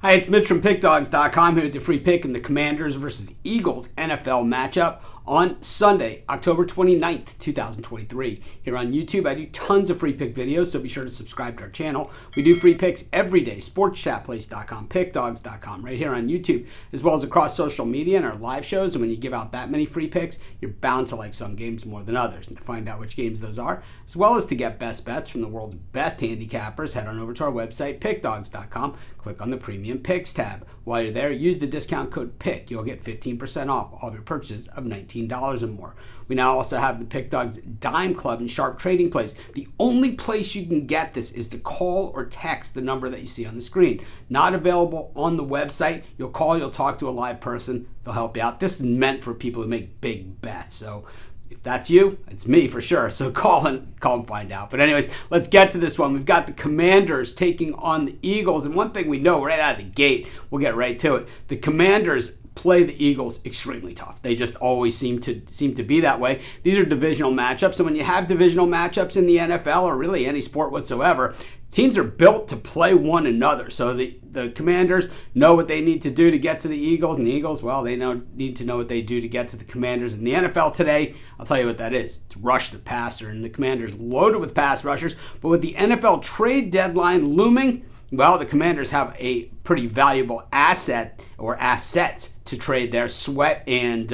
Hi, it's Mitch from Pickdawgz.com here with the free pick in the Commanders versus Eagles NFL matchup on Sunday, October 29th, 2023. Here on YouTube, I do tons of free pick videos, so be sure to subscribe to our channel. We do free picks every day, sportschatplace.com, pickdawgz.com, right here on YouTube, as well as across social media and our live shows. And when you give out that many free picks, you're bound to like some games more than others. And to find out which games those are, as well as to get best bets from the world's best handicappers, head on over to our website, pickdawgz.com, click on the Premium Picks tab. While you're there, use the discount code PICK. You'll get 15% off all of your purchases of $19 or more. We now also have the Pick Dawgz Dime Club and Sharp Trading Place. The only place you can get this is to call or text the number that you see on the screen. Not available on the website. You'll call, you'll talk to a live person. They'll help you out. This is meant for people who make big bets. So if that's you, it's me for sure. So call and find out. But anyways, let's get to this one. We've got the Commanders taking on the Eagles. And one thing we know right out of the gate, we'll get right to it. The Commanders play the Eagles extremely tough. They just always seem to be that way. These are divisional matchups. And when you have divisional matchups in the NFL or really any sport whatsoever, teams are built to play one another. So the Commanders know what they need to do to get to the Eagles, and the Eagles, well, they need to know what they do to get to the Commanders. In the NFL today, I'll tell you what that is. It's rush the passer, and the Commanders loaded with pass rushers. But with the NFL trade deadline looming, well, the Commanders have a pretty valuable asset or assets to trade there. Sweat and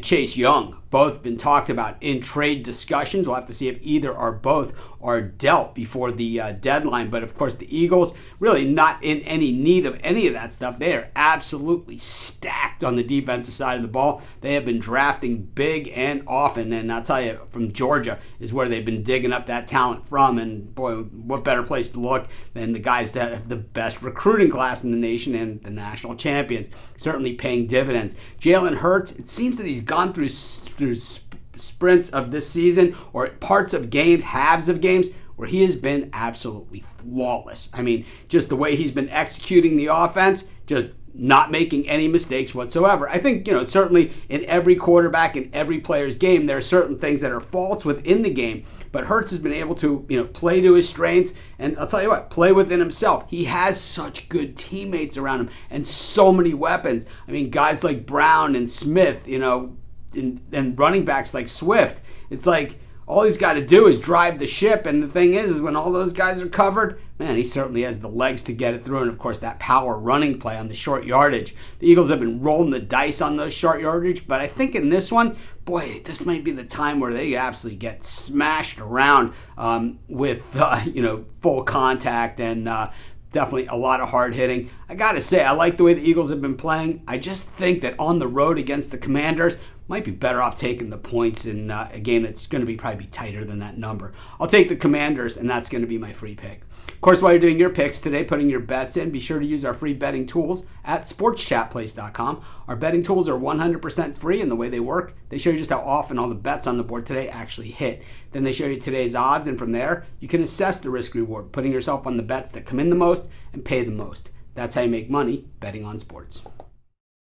Chase Young both been talked about in trade discussions. We'll have to see if either or both are dealt before the deadline. But of course, the Eagles really not in any need of any of that stuff. They are absolutely stacked on the defensive side of the ball. They have been drafting big and often, and I'll tell you, from Georgia is where they've been digging up that talent from. And boy, what better place to look than the guys that have the best recruiting class in the nation and the national champions, certainly paying dividends. Jalen Hurts, it seems that he's gone through sprints of this season or parts of games, halves of games, where he has been absolutely flawless. I mean, just the way he's been executing the offense, just not making any mistakes whatsoever. I think, certainly in every quarterback, in every player's game, there are certain things that are faults within the game, but Hurts has been able to, play to his strengths, and I'll tell you what, play within himself. He has such good teammates around him and so many weapons. I mean, guys like Brown and Smith, and running backs like Swift. It's like all he's got to do is drive the ship, and the thing is when all those guys are covered, man, he certainly has the legs to get it through, and of course that power running play on the short yardage. The Eagles have been rolling the dice on those short yardage, but I think in this one, boy, this might be the time where they absolutely get smashed around with full contact and definitely a lot of hard hitting. I gotta say, I like the way the Eagles have been playing. I just think that on the road against the Commanders, might be better off taking the points in a game that's going to probably be tighter than that number. I'll take the Commanders, and that's going to be my free pick. Of course, while you're doing your picks today, putting your bets in, be sure to use our free betting tools at sportschatplace.com. Our betting tools are 100% free, and the way they work, they show you just how often all the bets on the board today actually hit. Then they show you today's odds, and from there, you can assess the risk-reward, putting yourself on the bets that come in the most and pay the most. That's how you make money betting on sports.